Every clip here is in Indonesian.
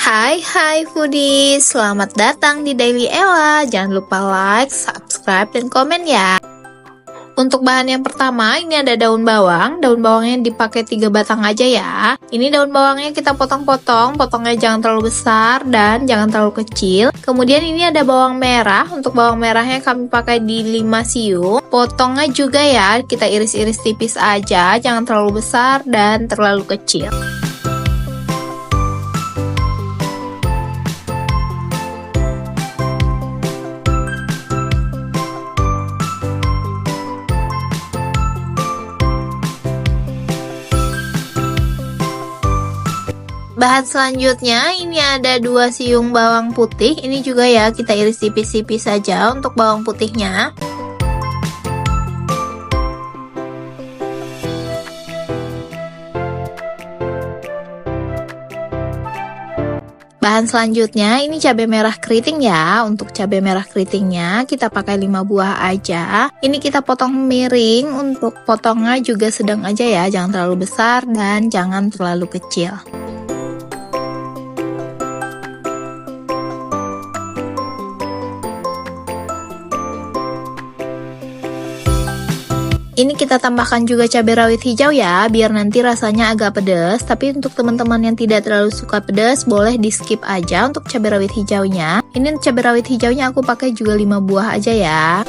Hai foodies, selamat datang di Daily Ella. Jangan lupa like, subscribe, dan komen ya. Untuk bahan yang pertama, ini ada daun bawang. Daun bawangnya dipakai 3 batang aja ya. Ini daun bawangnya kita potong-potong, potongnya jangan terlalu besar dan jangan terlalu kecil. Kemudian ini ada bawang merah. Untuk bawang merahnya kami pakai di 5 siung. Potongnya juga ya, kita iris-iris tipis aja, jangan terlalu besar dan terlalu kecil. Bahan selanjutnya ini ada 2 siung bawang putih. Ini juga ya kita iris tipis-tipis saja untuk bawang putihnya. Bahan selanjutnya ini cabai merah keriting ya. Untuk cabai merah keritingnya kita pakai 5 buah aja. Ini kita potong miring. Untuk potongnya juga sedang aja ya, jangan terlalu besar dan jangan terlalu kecil. Ini kita tambahkan juga cabai rawit hijau ya, biar nanti rasanya agak pedas. Tapi untuk teman-teman yang tidak terlalu suka pedas, boleh di skip aja untuk cabai rawit hijaunya. Ini cabai rawit hijaunya aku pakai juga 5 buah aja ya.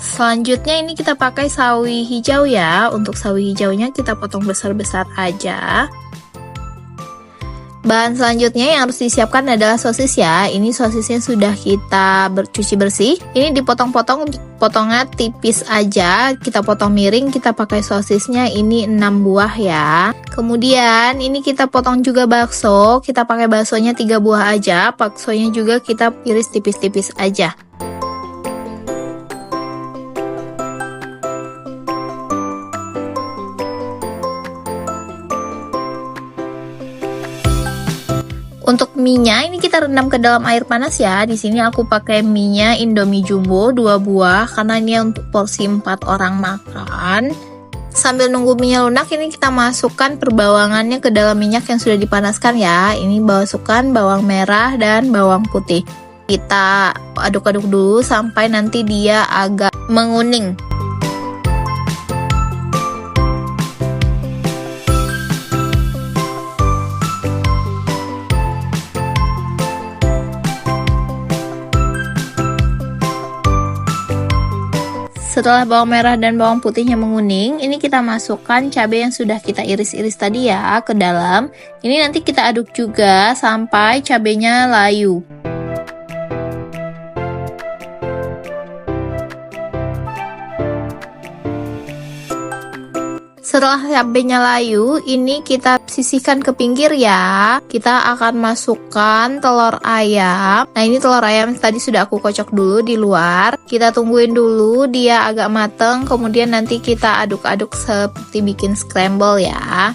Selanjutnya ini kita pakai sawi hijau ya. Untuk sawi hijaunya kita potong besar-besar aja. Bahan selanjutnya yang harus disiapkan adalah sosis ya. Ini sosisnya sudah kita cuci bersih. Ini dipotong-potong, potongnya tipis aja. Kita potong miring, kita pakai sosisnya ini 6 buah ya. Kemudian ini kita potong juga bakso. Kita pakai baksonya 3 buah aja. Baksonya juga kita iris tipis-tipis aja. Untuk mie-nya ini kita rendam ke dalam air panas ya. Di sini aku pakai mie-nya Indomie Jumbo 2 buah karena ini untuk porsi 4 orang makan. Sambil nunggu mie-nya lunak, ini kita masukkan perbawangannya ke dalam minyak yang sudah dipanaskan ya. Ini masukkan bawang merah dan bawang putih. Kita aduk-aduk dulu sampai nanti dia agak menguning. Setelah bawang merah dan bawang putihnya menguning, ini kita masukkan cabai yang sudah kita iris-iris tadi ya ke dalam. Ini nanti kita aduk juga sampai cabainya layu. Setelah cabenya layu, ini kita sisihkan ke pinggir ya. Kita akan masukkan telur ayam. Nah, ini telur ayam tadi sudah aku kocok dulu di luar. Kita tungguin dulu dia agak mateng, kemudian nanti kita aduk-aduk seperti bikin scramble ya.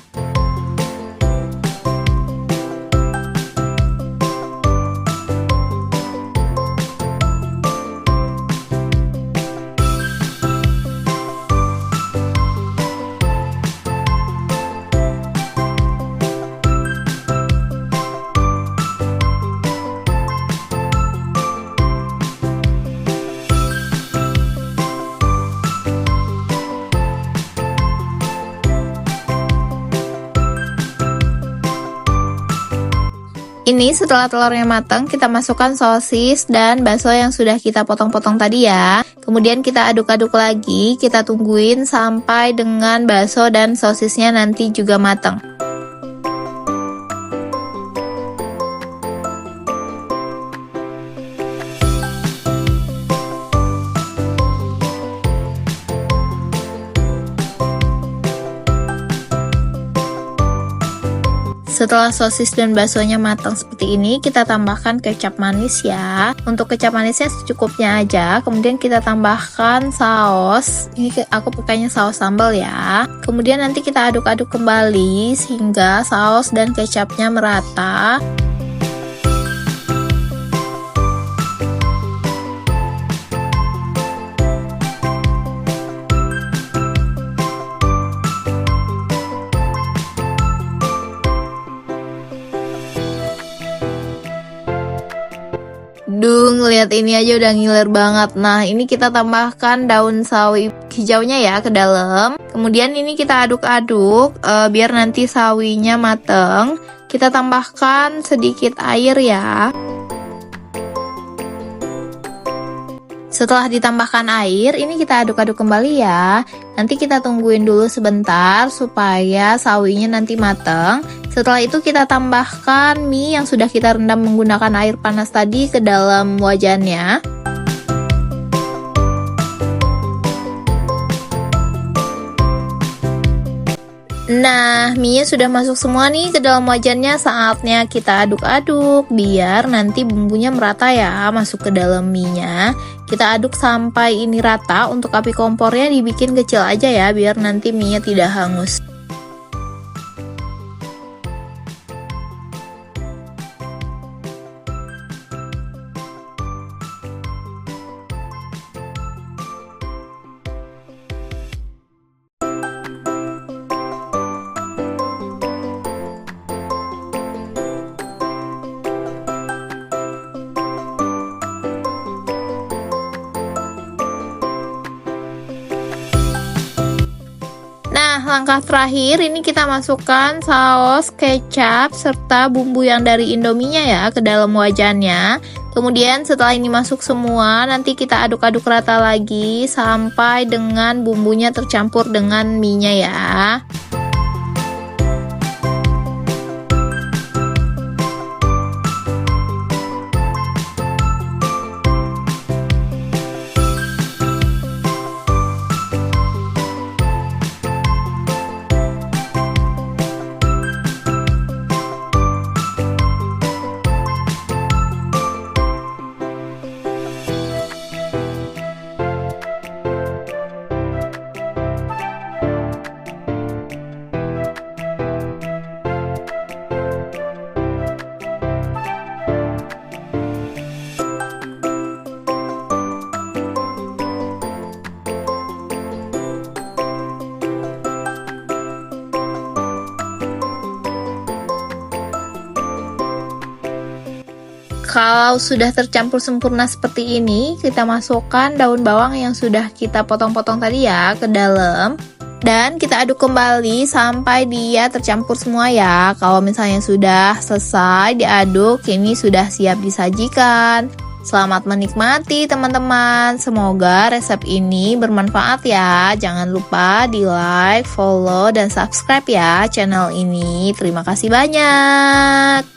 Ini setelah telurnya matang, kita masukkan sosis dan bakso yang sudah kita potong-potong tadi ya. Kemudian kita aduk-aduk lagi, kita tungguin sampai dengan bakso dan sosisnya nanti juga matang. Setelah sosis dan baksonya matang seperti ini, kita tambahkan kecap manis ya. Untuk kecap manisnya secukupnya aja. Kemudian kita tambahkan saus. Ini aku pakainya saus sambal ya. Kemudian nanti kita aduk-aduk kembali sehingga saus dan kecapnya merata. Lihat ini aja udah ngiler banget. Nah, ini kita tambahkan daun sawi hijaunya ya ke dalam. Kemudian ini kita aduk-aduk biar nanti sawinya mateng. Kita tambahkan sedikit air ya. Setelah ditambahkan air, ini kita aduk-aduk kembali ya. Nanti kita tungguin dulu sebentar supaya sawinya nanti mateng. Setelah itu kita tambahkan mie yang sudah kita rendam menggunakan air panas tadi ke dalam wajannya. Nah, mie-nya sudah masuk semua nih ke dalam wajannya. Saatnya kita aduk-aduk biar nanti bumbunya merata ya, masuk ke dalam mie-nya. Kita aduk sampai ini rata. Untuk api kompornya dibikin kecil aja ya, biar nanti mie-nya tidak hangus. Nah, langkah terakhir ini kita masukkan saus kecap serta bumbu yang dari Indominya ya ke dalam wajannya. Kemudian setelah ini masuk semua, nanti kita aduk-aduk rata lagi sampai dengan bumbunya tercampur dengan mie-nya ya. Kalau sudah tercampur sempurna seperti ini, kita masukkan daun bawang yang sudah kita potong-potong tadi ya ke dalam. Dan kita aduk kembali sampai dia tercampur semua ya. Kalau misalnya sudah selesai diaduk, ini sudah siap disajikan. Selamat menikmati teman-teman. Semoga resep ini bermanfaat ya. Jangan lupa di like, follow, dan subscribe ya channel ini. Terima kasih banyak.